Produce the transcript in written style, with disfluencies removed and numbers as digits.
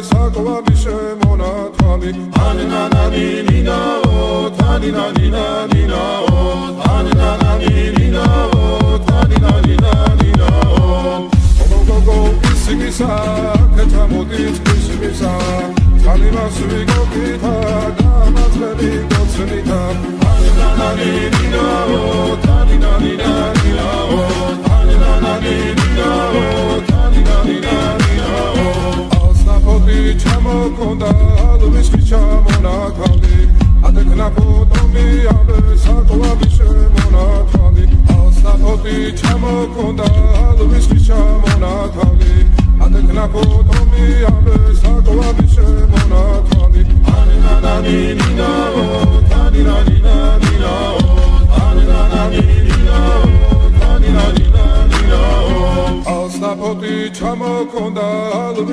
საკვები შემონათვალი ანანანინინაო თანინანინანინაო ანანანინინაო თანინანინანინაო გოგოგო ისიმისა კეთამოდით ისიმისა წალიმას ვიგოგითა გამაძლები გოცნითა ანანანინინაო თანინანინანინაო ანანანინინაო თანინანინანინაო ასნაფოდი ჩამოქონდა ალვის ჩამონათვალი ადეკნა ფოტომი აბე საკვები შემონათვალი ასნაფოდი ჩამოქონდა ალვის ჩამონათვალი ადეკნა ფოტომი აბე საკვები შემონათვალი ანანანინინაო თანინანინანინაო ანანანინინაო თანინანინანინაო ასნაფოდი ჩამოქონდა